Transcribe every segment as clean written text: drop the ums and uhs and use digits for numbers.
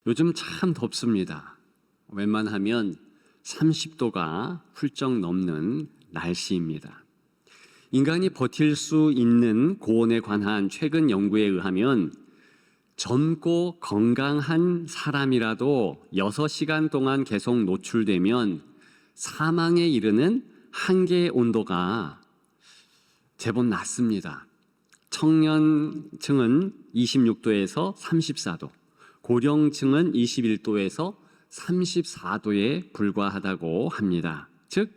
요즘 참 덥습니다. 웬만하면 30도가 훌쩍 넘는 날씨입니다. 인간이 버틸 수 있는 고온에 관한 최근 연구에 의하면 젊고 건강한 사람이라도 6시간 동안 계속 노출되면 사망에 이르는 한계의 온도가 제법 낮습니다. 청년층은 26도에서 34도, 고령층은 21도에서 34도에 불과하다고 합니다. 즉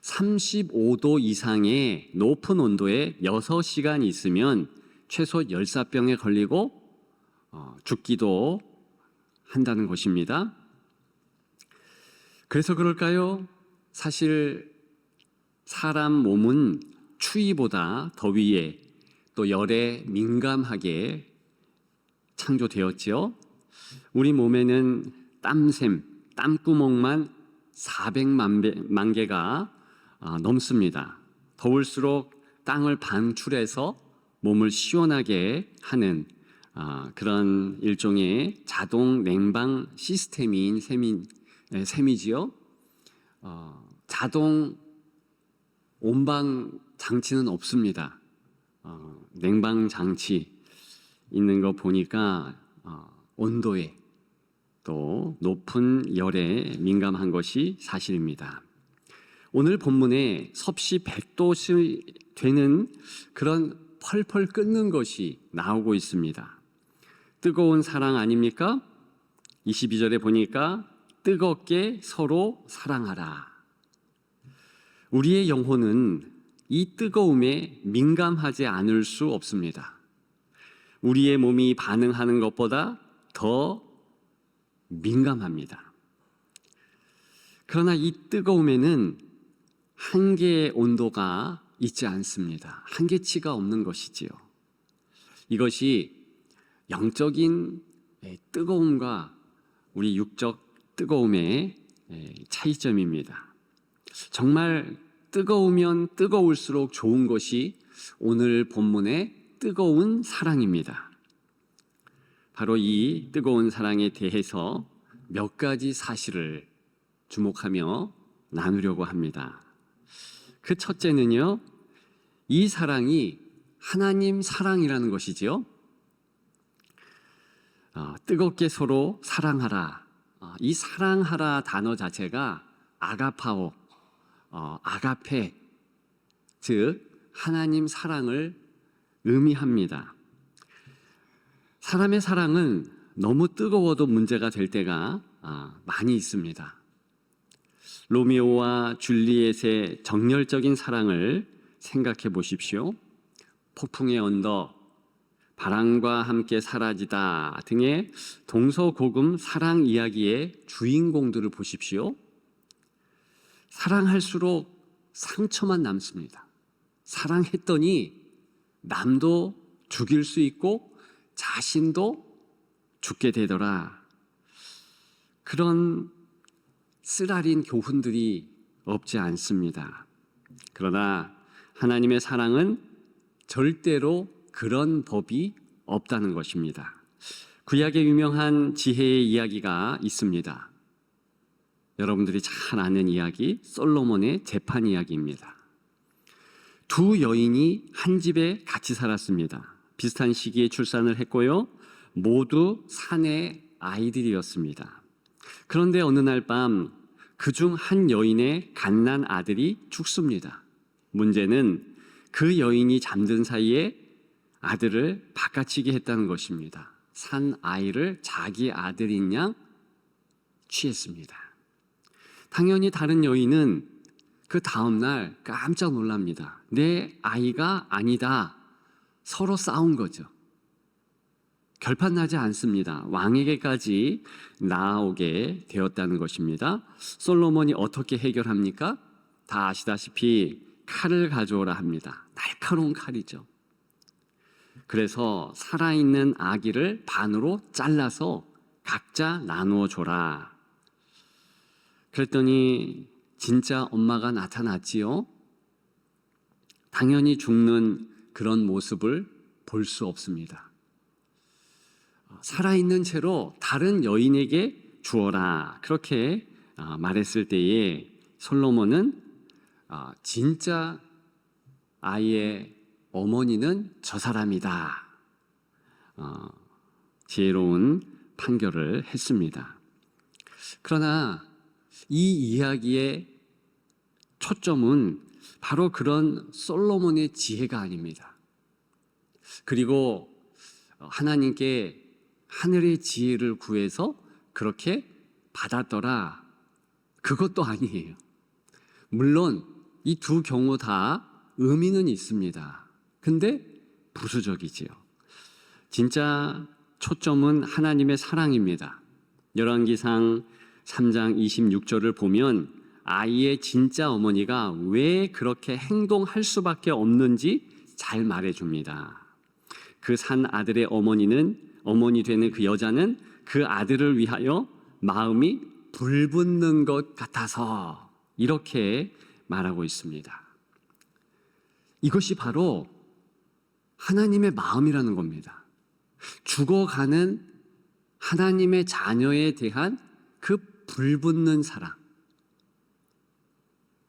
35도 이상의 높은 온도에 6시간 있으면 최소 열사병에 걸리고 죽기도 한다는 것입니다. 그래서 그럴까요? 사실 사람 몸은 추위보다 더위에 또 열에 민감하게 창조되었지요. 우리 몸에는 땀샘, 땀구멍만 400만 개가 넘습니다. 더울수록 땅을 방출해서 몸을 시원하게 하는 그런 일종의 자동 냉방 시스템인 셈이지요. 자동 온방 장치는 없습니다. 냉방 장치 있는 거 보니까 온도에 또 높은 열에 민감한 것이 사실입니다. 오늘 본문에 섭씨 100도씩 되는 그런 펄펄 끓는 것이 나오고 있습니다. 뜨거운 사랑 아닙니까? 22절에 보니까 뜨겁게 서로 사랑하라. 우리의 영혼은 이 뜨거움에 민감하지 않을 수 없습니다. 우리의 몸이 반응하는 것보다 더 민감합니다. 그러나 이 뜨거움에는 한계의 온도가 있지 않습니다. 한계치가 없는 것이지요. 이것이 영적인 뜨거움과 우리 육적 뜨거움의 차이점입니다. 정말 뜨거우면 뜨거울수록 좋은 것이 오늘 본문의 뜨거운 사랑입니다. 바로 이 뜨거운 사랑에 대해서 몇 가지 사실을 주목하며 나누려고 합니다. 그 첫째는요, 이 사랑이 하나님 사랑이라는 것이지요. 뜨겁게 서로 사랑하라. 이 사랑하라 단어 자체가 아가파오, 아가페, 즉 하나님 사랑을 의미합니다. 사람의 사랑은 너무 뜨거워도 문제가 될 때가 많이 있습니다. 로미오와 줄리엣의 정열적인 사랑을 생각해 보십시오. 폭풍의 언덕, 바람과 함께 사라지다 등의 동서고금 사랑 이야기의 주인공들을 보십시오. 사랑할수록 상처만 남습니다. 사랑했더니 남도 죽일 수 있고 자신도 죽게 되더라. 그런 쓰라린 교훈들이 없지 않습니다. 그러나 하나님의 사랑은 절대로 그런 법이 없다는 것입니다. 구약에 유명한 지혜의 이야기가 있습니다. 여러분들이 잘 아는 이야기, 솔로몬의 재판 이야기입니다. 두 여인이 한 집에 같이 살았습니다. 비슷한 시기에 출산을 했고요. 모두 사내 아이들이었습니다. 그런데 어느 날 밤 그중 한 여인의 갓난 아들이 죽습니다. 문제는 그 여인이 잠든 사이에 아들을 바꿔치기 했다는 것입니다. 산 아이를 자기 아들인 양 취했습니다. 당연히 다른 여인은 그 다음날 깜짝 놀랍니다. 내 아이가 아니다. 서로 싸운 거죠. 결판 나지 않습니다. 왕에게까지 나아오게 되었다는 것입니다. 솔로몬이 어떻게 해결합니까? 다 아시다시피 칼을 가져오라 합니다. 날카로운 칼이죠. 그래서 살아있는 아기를 반으로 잘라서 각자 나누어 줘라. 그랬더니 진짜 엄마가 나타났지요. 당연히 죽는 그런 모습을 볼 수 없습니다. 살아있는 채로 다른 여인에게 주어라. 그렇게 말했을 때에 솔로몬은 진짜 아이의 어머니는 저 사람이다. 지혜로운 판결을 했습니다. 그러나 이 이야기의 초점은 바로 그런 솔로몬의 지혜가 아닙니다. 그리고 하나님께 하늘의 지혜를 구해서 그렇게 받았더라, 그것도 아니에요. 물론 이 두 경우 다 의미는 있습니다. 근데 부수적이지요. 진짜 초점은 하나님의 사랑입니다. 열왕기상 3장 26절을 보면 아이의 진짜 어머니가 왜 그렇게 행동할 수밖에 없는지 잘 말해줍니다. 그 산 아들의 어머니 되는 그 여자는 그 아들을 위하여 마음이 불붙는 것 같아서, 이렇게 말하고 있습니다. 이것이 바로 하나님의 마음이라는 겁니다. 죽어가는 하나님의 자녀에 대한 그 불붙는 사랑.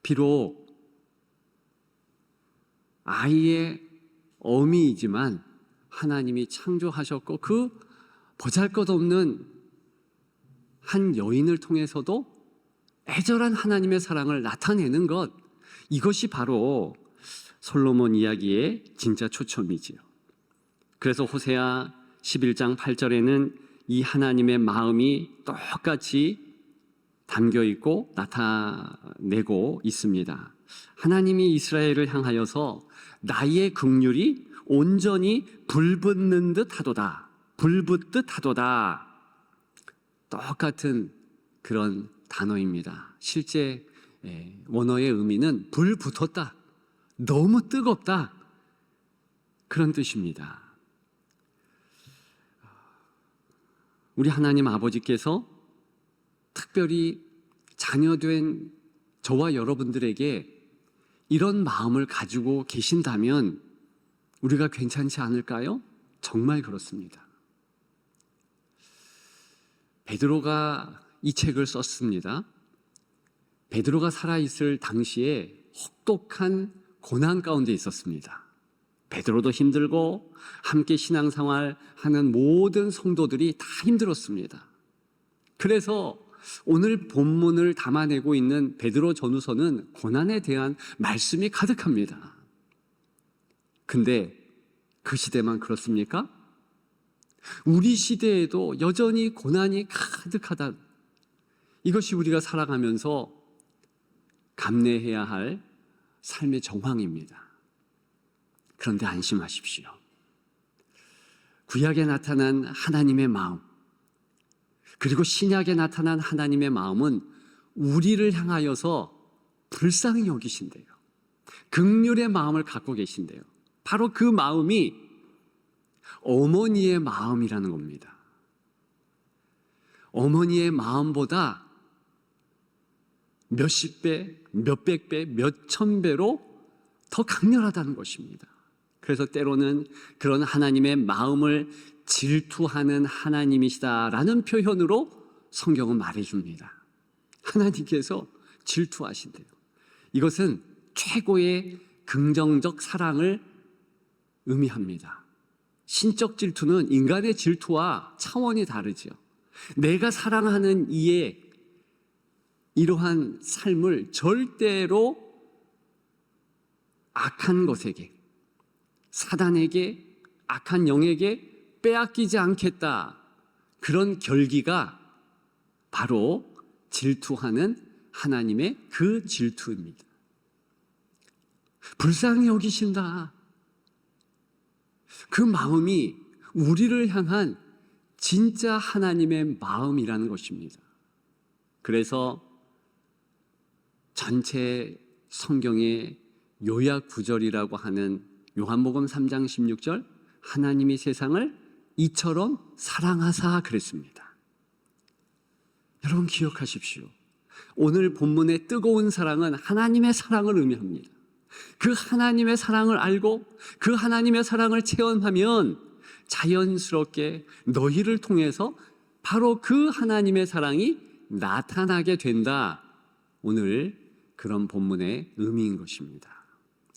비록 아이의 어미이지만 하나님이 창조하셨고 그 보잘것없는 한 여인을 통해서도 애절한 하나님의 사랑을 나타내는 것, 이것이 바로 솔로몬 이야기의 진짜 초점이지요. 그래서 호세아 11장 8절에는 이 하나님의 마음이 똑같이 담겨 있고 나타내고 있습니다. 하나님이 이스라엘을 향하여서 나의 긍휼이 온전히 불붙는 듯 하도다, 불붙듯 하도다. 똑같은 그런 단어입니다. 실제 원어의 의미는 불붙었다, 너무 뜨겁다, 그런 뜻입니다. 우리 하나님 아버지께서 특별히 자녀된 저와 여러분들에게 이런 마음을 가지고 계신다면 우리가 괜찮지 않을까요? 정말 그렇습니다. 베드로가 이 책을 썼습니다. 베드로가 살아있을 당시에 혹독한 고난 가운데 있었습니다. 베드로도 힘들고 함께 신앙생활하는 모든 성도들이 다 힘들었습니다. 그래서 오늘 본문을 담아내고 있는 베드로 전후서는 고난에 대한 말씀이 가득합니다. 근데 그 시대만 그렇습니까? 우리 시대에도 여전히 고난이 가득하다. 이것이 우리가 살아가면서 감내해야 할 삶의 정황입니다. 그런데 안심하십시오. 구약에 나타난 하나님의 마음, 그리고 신약에 나타난 하나님의 마음은 우리를 향하여서 불쌍히 여기신대요. 긍휼의 마음을 갖고 계신대요. 바로 그 마음이 어머니의 마음이라는 겁니다. 어머니의 마음보다 몇십 배, 몇백 배, 몇천 배로 더 강렬하다는 것입니다. 그래서 때로는 그런 하나님의 마음을 질투하는 하나님이시다라는 표현으로 성경은 말해줍니다. 하나님께서 질투하신대요. 이것은 최고의 긍정적 사랑을 의미합니다. 신적 질투는 인간의 질투와 차원이 다르죠. 내가 사랑하는 이의 이러한 삶을 절대로 악한 것에게, 사단에게, 악한 영에게 빼앗기지 않겠다. 그런 결기가 바로 질투하는 하나님의 그 질투입니다. 불쌍히 여기신다. 그 마음이 우리를 향한 진짜 하나님의 마음이라는 것입니다. 그래서 전체 성경의 요약 구절이라고 하는 요한복음 3장 16절, 하나님이 세상을 이처럼 사랑하사 그랬습니다. 여러분 기억하십시오. 오늘 본문의 뜨거운 사랑은 하나님의 사랑을 의미합니다. 그 하나님의 사랑을 알고 그 하나님의 사랑을 체험하면 자연스럽게 너희를 통해서 바로 그 하나님의 사랑이 나타나게 된다. 오늘 그런 본문의 의미인 것입니다.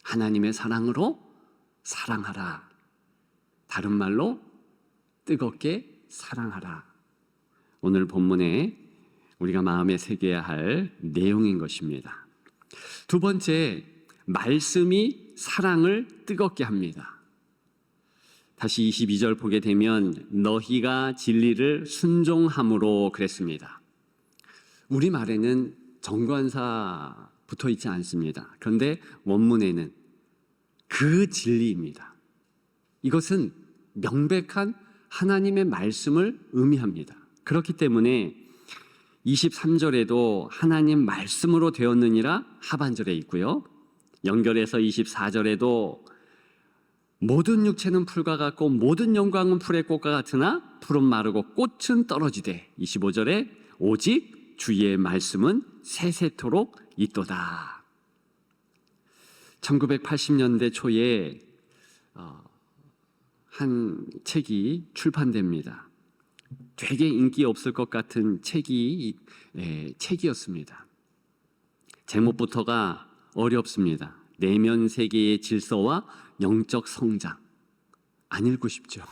하나님의 사랑으로 사랑하라. 다른 말로 뜨겁게 사랑하라. 오늘 본문에 우리가 마음에 새겨야 할 내용인 것입니다. 두 번째, 말씀이 사랑을 뜨겁게 합니다. 다시 22절 보게 되면 너희가 진리를 순종함으로 그랬습니다. 우리말에는 정관사 붙어 있지 않습니다. 그런데 원문에는 그 진리입니다. 이것은 명백한 하나님의 말씀을 의미합니다. 그렇기 때문에 23절에도 하나님 말씀으로 되었느니라 하반절에 있고요. 연결해서 24절에도 모든 육체는 풀과 같고 모든 영광은 풀의 꽃과 같으나 풀은 마르고 꽃은 떨어지되 25절에 오직 주의 말씀은 세세토록 있도다. 1980년대 초에 한 책이 출판됩니다. 되게 인기 없을 것 같은 책이었습니다. 제목부터가 어렵습니다. 내면 세계의 질서와 영적 성장. 안 읽고 싶죠.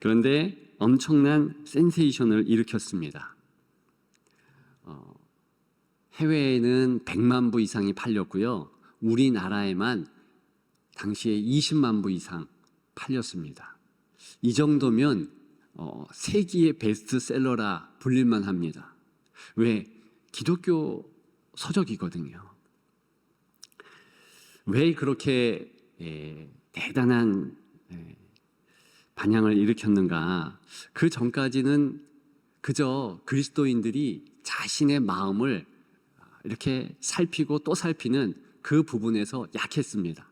그런데 엄청난 센세이션을 일으켰습니다. 해외에는 100만 부 이상이 팔렸고요. 우리나라에만 당시에 20만 부 이상 팔렸습니다. 이 정도면 세기의 베스트셀러라 불릴만 합니다. 왜? 기독교 서적이거든요. 왜 그렇게 대단한 반향을 일으켰는가? 그 전까지는 그저 그리스도인들이 자신의 마음을 이렇게 살피고 또 살피는 그 부분에서 약했습니다.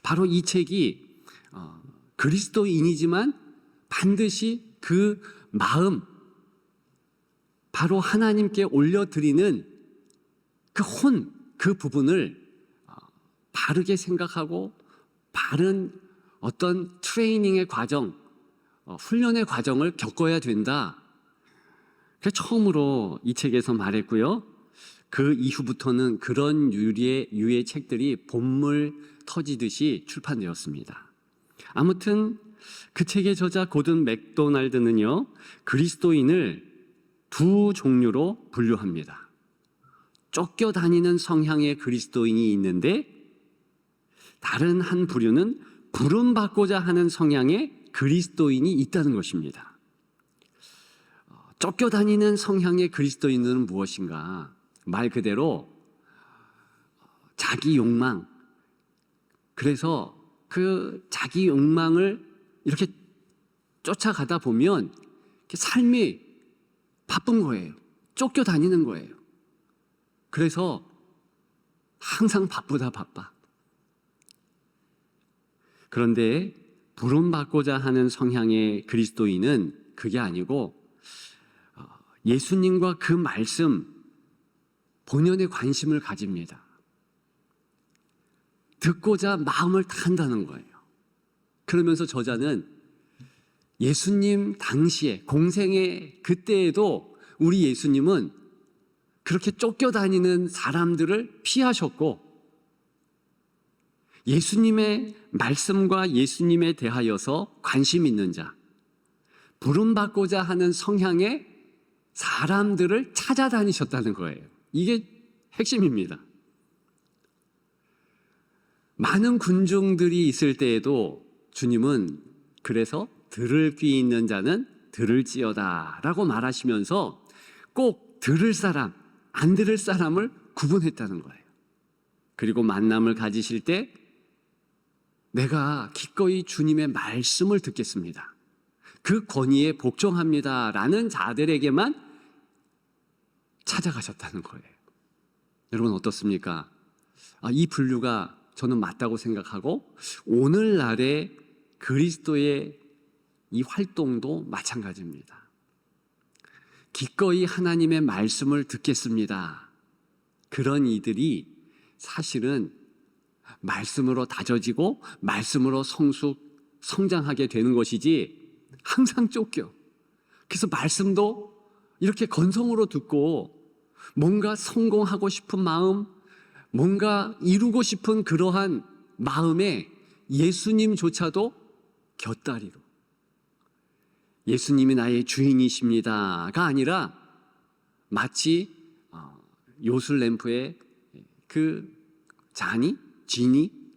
바로 이 책이 그리스도인이지만 반드시 그 마음, 바로 하나님께 올려드리는 그 부분을 바르게 생각하고 바른 어떤 트레이닝의 과정, 훈련의 과정을 겪어야 된다. 그래서 처음으로 이 책에서 말했고요. 그 이후부터는 그런 유의 책들이 본물 터지듯이 출판되었습니다. 아무튼 그 책의 저자 고든 맥도날드는요, 그리스도인을 두 종류로 분류합니다. 쫓겨다니는 성향의 그리스도인이 있는데 다른 한 부류는 부름받고자 하는 성향의 그리스도인이 있다는 것입니다. 쫓겨다니는 성향의 그리스도인은 무엇인가? 말 그대로 자기 욕망. 그래서 그 자기 욕망을 이렇게 쫓아가다 보면 삶이 바쁜 거예요. 쫓겨다니는 거예요. 그래서 항상 바빠. 그런데 부름받고자 하는 성향의 그리스도인은 그게 아니고 예수님과 그 말씀 본연의 관심을 가집니다. 듣고자 마음을 탄다는 거예요. 그러면서 저자는 예수님 당시에 공생의 그때에도 우리 예수님은 그렇게 쫓겨다니는 사람들을 피하셨고 예수님의 말씀과 예수님에 대하여서 관심 있는 자, 부름받고자 하는 성향의 사람들을 찾아다니셨다는 거예요. 이게 핵심입니다. 많은 군중들이 있을 때에도 주님은 그래서 들을 귀 있는 자는 들을지어다 라고 말하시면서 꼭 들을 사람, 안 들을 사람을 구분했다는 거예요. 그리고 만남을 가지실 때 내가 기꺼이 주님의 말씀을 듣겠습니다. 그 권위에 복종합니다 라는 자들에게만 찾아가셨다는 거예요. 여러분 어떻습니까? 이 분류가 저는 맞다고 생각하고 오늘날의 그리스도의 이 활동도 마찬가지입니다. 기꺼이 하나님의 말씀을 듣겠습니다. 그런 이들이 사실은 말씀으로 다져지고 말씀으로 성숙 성장하게 되는 것이지 항상 쫓겨. 그래서 말씀도 이렇게 건성으로 듣고 뭔가 성공하고 싶은 마음, 뭔가 이루고 싶은 그러한 마음에 예수님조차도 곁다리로 예수님이 나의 주인이십니다가 아니라 마치 요술램프의 그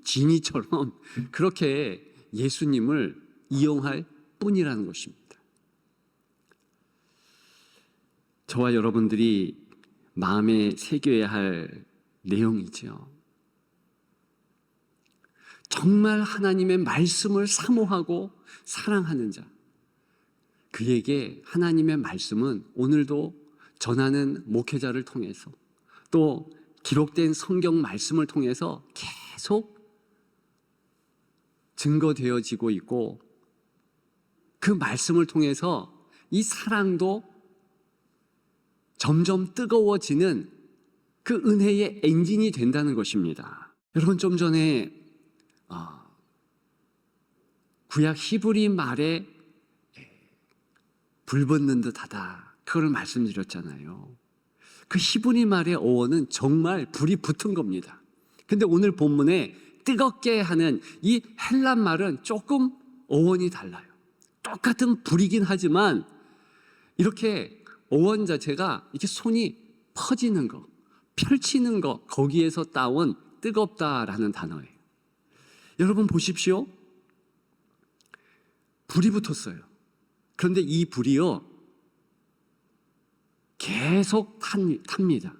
지니처럼 그렇게 예수님을 이용할 뿐이라는 것입니다. 저와 여러분들이 마음에 새겨야 할 내용이죠. 정말 하나님의 말씀을 사모하고 사랑하는 자, 그에게 하나님의 말씀은 오늘도 전하는 목회자를 통해서 또 기록된 성경 말씀을 통해서 계속 증거되어지고 있고, 그 말씀을 통해서 이 사랑도 점점 뜨거워지는 그 은혜의 엔진이 된다는 것입니다. 여러분, 좀 전에 구약 히브리 말에 불 붙는 듯하다, 그걸 말씀드렸잖아요. 그 히브리 말의 어원은 정말 불이 붙은 겁니다. 근데 오늘 본문에 뜨겁게 하는 이 헬란 말은 조금 어원이 달라요. 똑같은 불이긴 하지만 이렇게 어원 자체가 이렇게 손이 퍼지는 거, 펼치는 거, 거기에서 따온 뜨겁다라는 단어예요. 여러분 보십시오. 불이 붙었어요. 그런데 이 불이요, 계속 탑니다.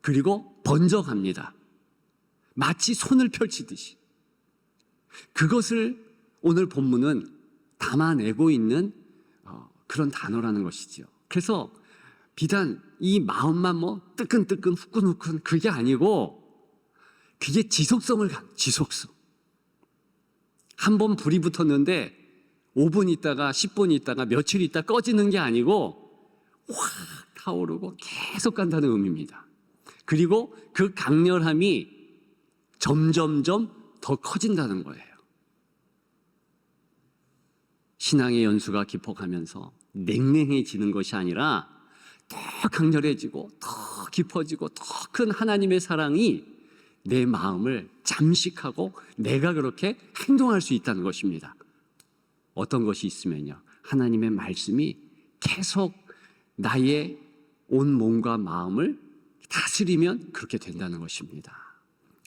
그리고 번져갑니다. 마치 손을 펼치듯이. 그것을 오늘 본문은 담아내고 있는 그런 단어라는 것이죠. 그래서 비단 이 마음만 뭐 뜨끈뜨끈 후끈후끈 그게 아니고, 그게 지속성을 지속성. 한 번 불이 붙었는데 5분 있다가 10분 있다가 며칠 있다 꺼지는 게 아니고 확 타오르고 계속 간다는 의미입니다. 그리고 그 강렬함이 점점점 더 커진다는 거예요. 신앙의 연수가 깊어가면서 냉랭해지는 것이 아니라 더 강렬해지고 더 깊어지고 더 큰 하나님의 사랑이 내 마음을 잠식하고 내가 그렇게 행동할 수 있다는 것입니다. 어떤 것이 있으면요, 하나님의 말씀이 계속 나의 온 몸과 마음을 다스리면 그렇게 된다는 것입니다.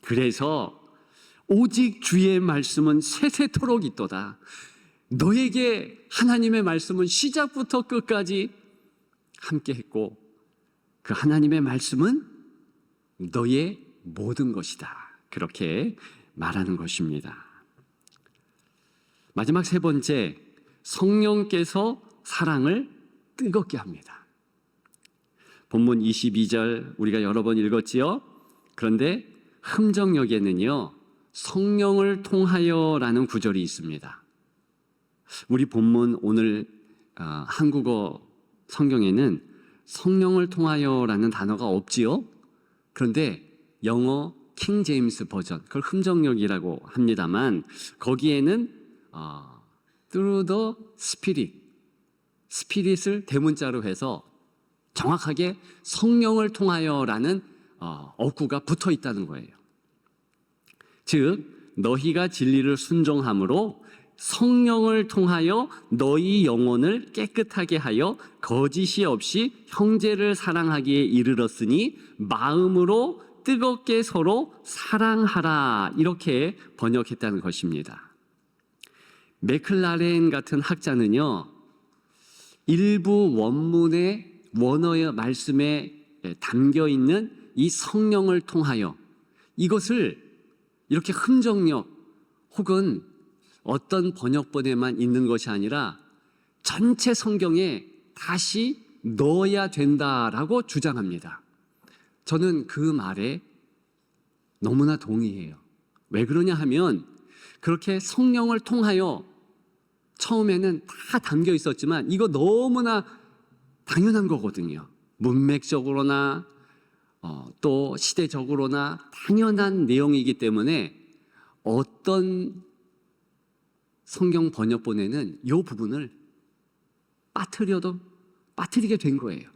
그래서 오직 주의 말씀은 세세토록 있도다. 너에게 하나님의 말씀은 시작부터 끝까지 함께 했고, 그 하나님의 말씀은 너의 모든 것이다. 그렇게 말하는 것입니다. 마지막 세 번째, 성령께서 사랑을 뜨겁게 합니다. 본문 22절 우리가 여러 번 읽었지요. 그런데 흠정역에는요, 성령을 통하여라는 구절이 있습니다. 우리 본문 오늘 한국어 성경에는 성령을 통하여라는 단어가 없지요. 그런데 영어 킹 제임스 버전, 그걸 흠정역이라고 합니다만, 거기에는 through the spirit을 대문자로 해서 정확하게 성령을 통하여라는 어구가 붙어 있다는 거예요. 즉 너희가 진리를 순종함으로 성령을 통하여 너희 영혼을 깨끗하게 하여 거짓이 없이 형제를 사랑하기에 이르렀으니 마음으로 뜨겁게 서로 사랑하라, 이렇게 번역했다는 것입니다. 맥클라렌 같은 학자는요, 일부 원문의 원어의 말씀에 담겨 있는 이 성령을 통하여, 이것을 이렇게 흠정역 혹은 어떤 번역본에만 있는 것이 아니라 전체 성경에 다시 넣어야 된다라고 주장합니다. 저는 그 말에 너무나 동의해요. 왜 그러냐 하면, 그렇게 성령을 통하여 처음에는 다 담겨 있었지만 이거 너무나 당연한 거거든요. 문맥적으로나 또 시대적으로나 당연한 내용이기 때문에 어떤 성경 번역본에는 이 부분을 빠뜨리게 된 거예요.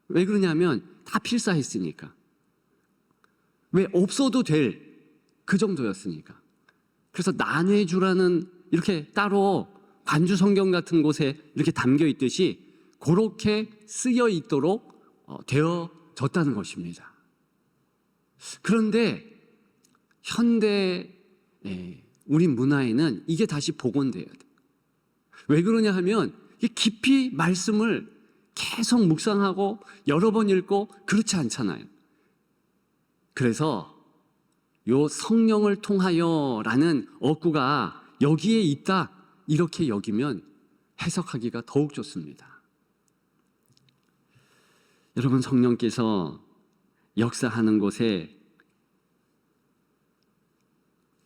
왜 그러냐면 다 필사했으니까. 왜 없어도 될 그 정도였으니까. 그래서 난회주라는 이렇게 따로 관주 성경 같은 곳에 이렇게 담겨 있듯이 그렇게 쓰여 있도록 되어졌다는 것입니다. 그런데 현대 우리 문화에는 이게 다시 복원돼야 돼. 왜 그러냐 하면 깊이 말씀을 계속 묵상하고 여러 번 읽고 그렇지 않잖아요. 그래서 요 성령을 통하여라는 어구가 여기에 있다 이렇게 여기면 해석하기가 더욱 좋습니다. 여러분, 성령께서 역사하는 곳에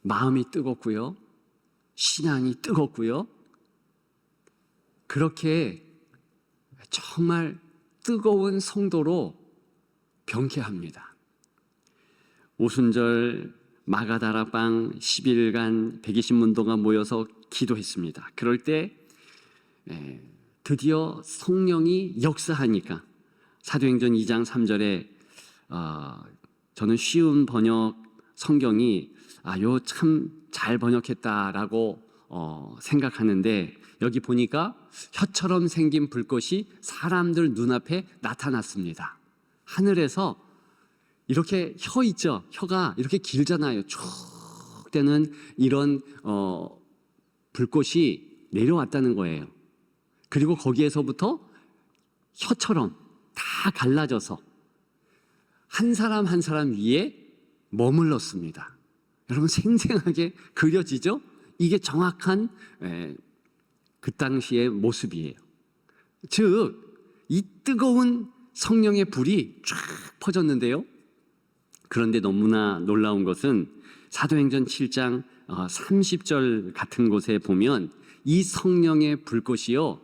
마음이 뜨겁고요, 신앙이 뜨겁고요, 그렇게 정말 뜨거운 성도로 병케합니다. 오순절 마가다락방 10일간 120문도가 모여서 기도했습니다. 그럴 때 드디어 성령이 역사하니까 사도행전 2장 3절에 저는 쉬운 번역 성경이 요 참 잘 번역했다라고 생각하는데, 여기 보니까 혀처럼 생긴 불꽃이 사람들 눈앞에 나타났습니다. 하늘에서 이렇게 혀 있죠? 혀가 이렇게 길잖아요. 쭉 되는 이런 불꽃이 내려왔다는 거예요. 그리고 거기에서부터 혀처럼 다 갈라져서 한 사람 한 사람 위에 머물렀습니다. 여러분, 생생하게 그려지죠? 이게 정확한 그 당시의 모습이에요. 즉, 이 뜨거운 성령의 불이 쫙 퍼졌는데요. 그런데 너무나 놀라운 것은 사도행전 7장 30절 같은 곳에 보면 이 성령의 불꽃이요,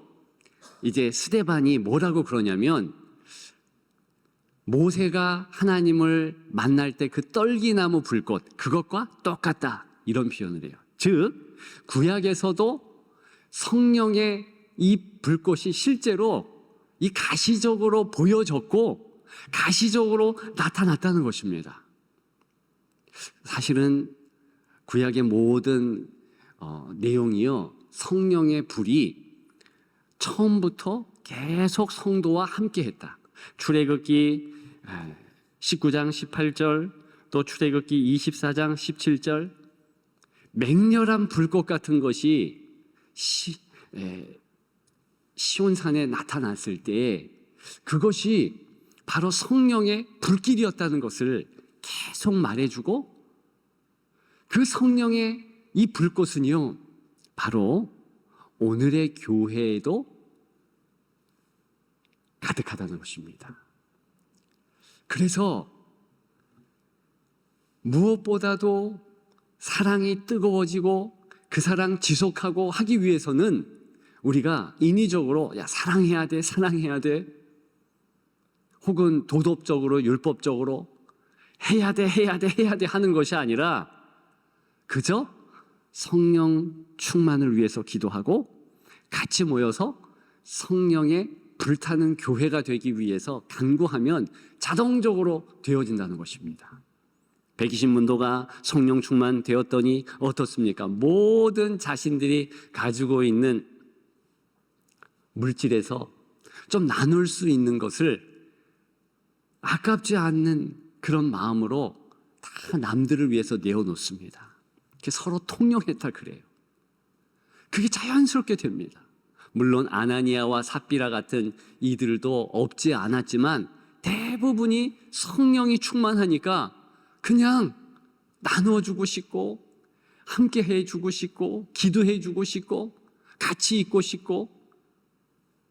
이제 스데반이 뭐라고 그러냐면 모세가 하나님을 만날 때 그 떨기나무 불꽃, 그것과 똑같다, 이런 표현을 해요. 즉, 구약에서도 성령의 이 불꽃이 실제로 이 가시적으로 보여졌고 가시적으로 나타났다는 것입니다. 사실은 구약의 모든 내용이요, 성령의 불이 처음부터 계속 성도와 함께했다. 출애굽기 19장 18절, 또 출애굽기 24장 17절, 맹렬한 불꽃 같은 것이 시온산에 나타났을 때 그것이 바로 성령의 불길이었다는 것을 계속 말해주고, 그 성령의 이 불꽃은요, 바로 오늘의 교회에도 가득하다는 것입니다. 그래서 무엇보다도 사랑이 뜨거워지고 그 사랑 지속하고 하기 위해서는 우리가 인위적으로 사랑해야 돼, 사랑해야 돼, 혹은 도덕적으로 율법적으로 해야 돼 하는 것이 아니라 그저 성령 충만을 위해서 기도하고 같이 모여서 성령의 불타는 교회가 되기 위해서 간구하면 자동적으로 되어진다는 것입니다. 120문도가 성령 충만 되었더니 어떻습니까? 모든 자신들이 가지고 있는 물질에서 좀 나눌 수 있는 것을 아깝지 않는 그런 마음으로 다 남들을 위해서 내어놓습니다. 서로 통용했다 그래요. 그게 자연스럽게 됩니다. 물론 아나니아와 삽비라 같은 이들도 없지 않았지만 대부분이 성령이 충만하니까 그냥 나눠주고 싶고 함께 해주고 싶고 기도해주고 싶고 같이 있고 싶고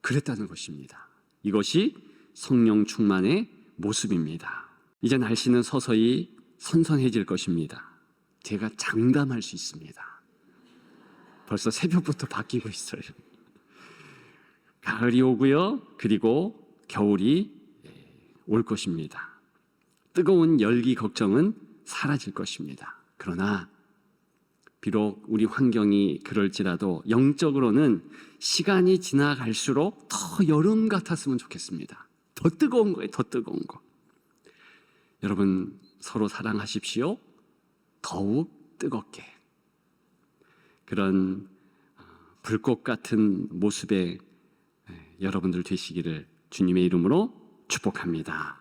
그랬다는 것입니다. 이것이 성령 충만의 모습입니다. 이제 날씨는 서서히 선선해질 것입니다. 제가 장담할 수 있습니다. 벌써 새벽부터 바뀌고 있어요. 가을이 오고요, 그리고 겨울이 올 것입니다. 뜨거운 열기 걱정은 사라질 것입니다. 그러나 비록 우리 환경이 그럴지라도 영적으로는 시간이 지나갈수록 더 여름 같았으면 좋겠습니다. 더 뜨거운 거예요. 더 뜨거운 거. 여러분 서로 사랑하십시오. 더욱 뜨겁게. 그런 불꽃 같은 모습의 여러분들 되시기를 주님의 이름으로 축복합니다.